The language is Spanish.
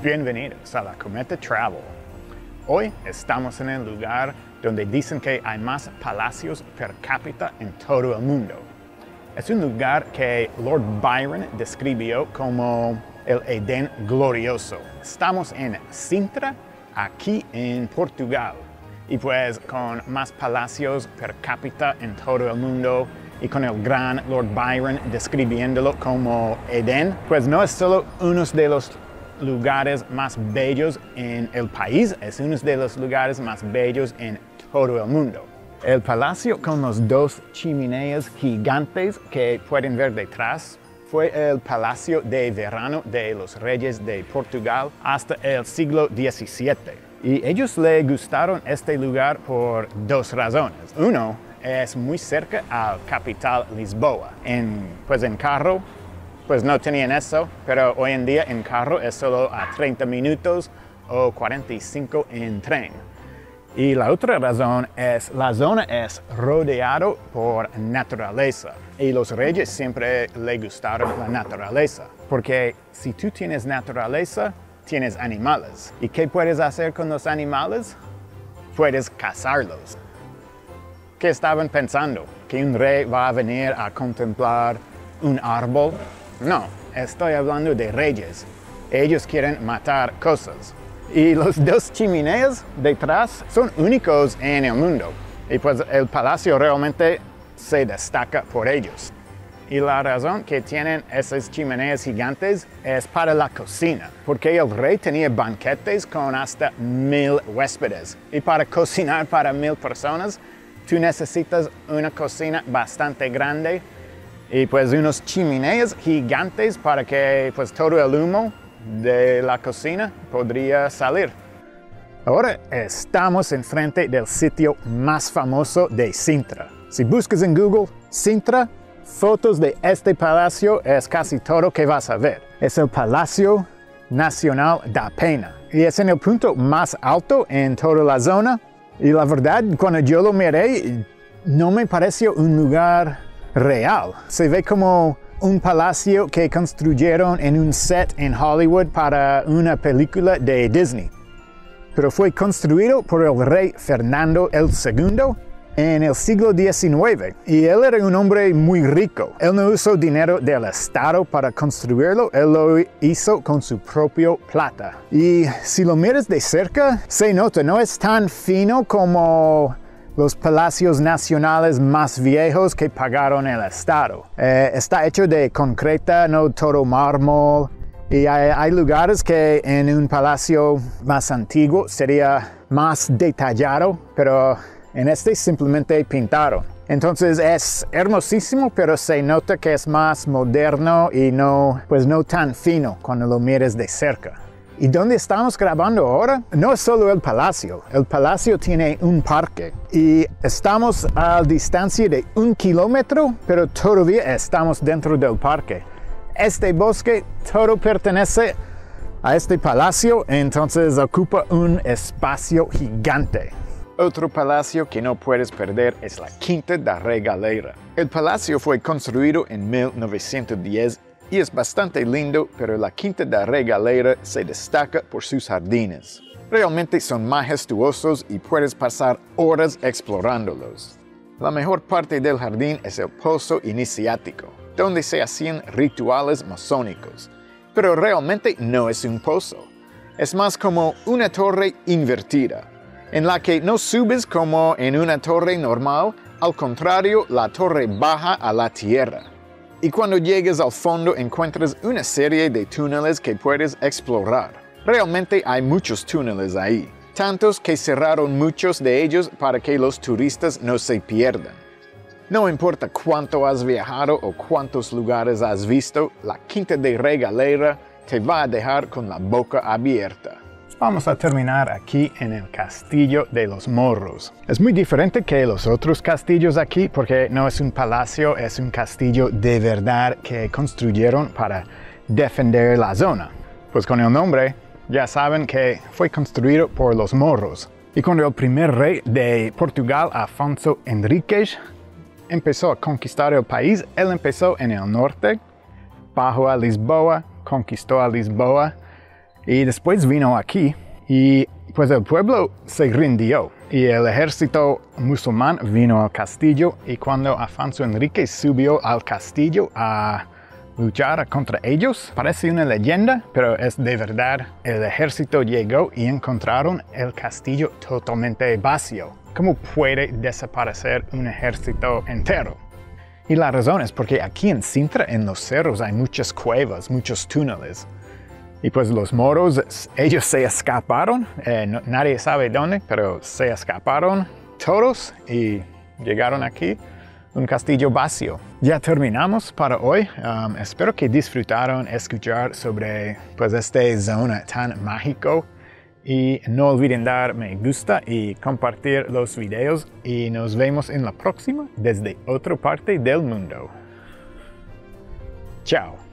Bienvenidos a la Cometa Travel. Hoy estamos en el lugar donde dicen que hay más palacios per cápita en todo el mundo. Es un lugar que Lord Byron describió como el Edén glorioso. Estamos en Sintra, aquí en Portugal. Y pues con más palacios per cápita en todo el mundo y con el gran Lord Byron describiéndolo como Edén, pues no es solo uno de los lugares más bellos en el país, es uno de los lugares más bellos en todo el mundo. El palacio con los dos chimeneas gigantes que pueden ver detrás fue el palacio de verano de los reyes de Portugal hasta el siglo XVII. Y ellos le gustaron este lugar por dos razones. Uno, es muy cerca al capital Lisboa. En carro, pues no tenían eso, pero hoy en día en carro es solo a 30 minutos o 45 en tren. Y la otra razón es la zona es rodeado por naturaleza. Y los reyes siempre les gustaron la naturaleza. Porque si tú tienes naturaleza, tienes animales. ¿Y qué puedes hacer con los animales? Puedes cazarlos. ¿Qué estaban pensando? ¿Que un rey va a venir a contemplar un árbol? No, estoy hablando de reyes. Ellos quieren matar cosas. Y los dos chimeneas detrás son únicos en el mundo. Y pues el palacio realmente se destaca por ellos. Y la razón que tienen esas chimeneas gigantes es para la cocina. Porque el rey tenía banquetes con hasta 1000 huéspedes. Y para cocinar para 1000 personas, tú necesitas una cocina bastante grande y pues unos chimeneas gigantes para que pues todo el humo de la cocina podría salir. Ahora estamos enfrente del sitio más famoso de Sintra. Si buscas en Google Sintra, fotos de este palacio es casi todo que vas a ver. Es el Palacio Nacional da Pena y es en el punto más alto en toda la zona. Y la verdad, cuando yo lo miré, no me pareció un lugar real. Se ve como un palacio que construyeron en un set en Hollywood para una película de Disney. Pero fue construido por el rey Fernando II en el siglo XIX. Y él era un hombre muy rico. Él no usó dinero del Estado para construirlo, él lo hizo con su propio plata. Y si lo miras de cerca, se nota, no es tan fino como los palacios nacionales más viejos que pagaron el Estado. Está hecho de concreta, no todo mármol. Y hay lugares que en un palacio más antiguo sería más detallado, pero en este simplemente pintaron. Entonces es hermosísimo, pero se nota que es más moderno y no tan fino cuando lo mires de cerca. ¿Y dónde estamos grabando ahora? No es solo el palacio tiene un parque y estamos a distancia de 1 kilómetro, pero todavía estamos dentro del parque. Este bosque todo pertenece a este palacio, entonces ocupa un espacio gigante. Otro palacio que no puedes perder es la Quinta da Regaleira. El palacio fue construido en 1910 y es bastante lindo, pero la Quinta da Regaleira se destaca por sus jardines. Realmente son majestuosos y puedes pasar horas explorándolos. La mejor parte del jardín es el pozo iniciático, donde se hacían rituales masónicos. Pero realmente no es un pozo. Es más como una torre invertida, en la que no subes como en una torre normal, al contrario, la torre baja a la tierra. Y cuando llegues al fondo encuentras una serie de túneles que puedes explorar. Realmente hay muchos túneles ahí, tantos que cerraron muchos de ellos para que los turistas no se pierdan. No importa cuánto has viajado o cuántos lugares has visto, la Quinta da Regaleira te va a dejar con la boca abierta. Vamos a terminar aquí en el Castillo de los Morros. Es muy diferente que los otros castillos aquí porque no es un palacio, es un castillo de verdad que construyeron para defender la zona. Pues con el nombre ya saben que fue construido por los Morros. Y cuando el primer rey de Portugal, Afonso Henriques, empezó a conquistar el país, él empezó en el norte, bajó a Lisboa, conquistó a Lisboa, Y después vino aquí y pues el pueblo se rindió y el ejército musulmán vino al castillo, y cuando Afonso Enrique subió al castillo a luchar contra ellos, parece una leyenda, pero es de verdad, el ejército llegó y encontraron el castillo totalmente vacío. ¿Cómo puede desaparecer un ejército entero? Y la razón es porque aquí en Sintra, en los cerros, hay muchas cuevas, muchos túneles. Y pues los moros, ellos se escaparon, nadie sabe dónde, pero se escaparon todos y llegaron aquí, un castillo vacío. Ya terminamos para hoy. Espero que disfrutaron escuchar sobre pues esta zona tan mágico. Y no olviden dar me gusta y compartir los videos, y nos vemos en la próxima desde otra parte del mundo. Chao.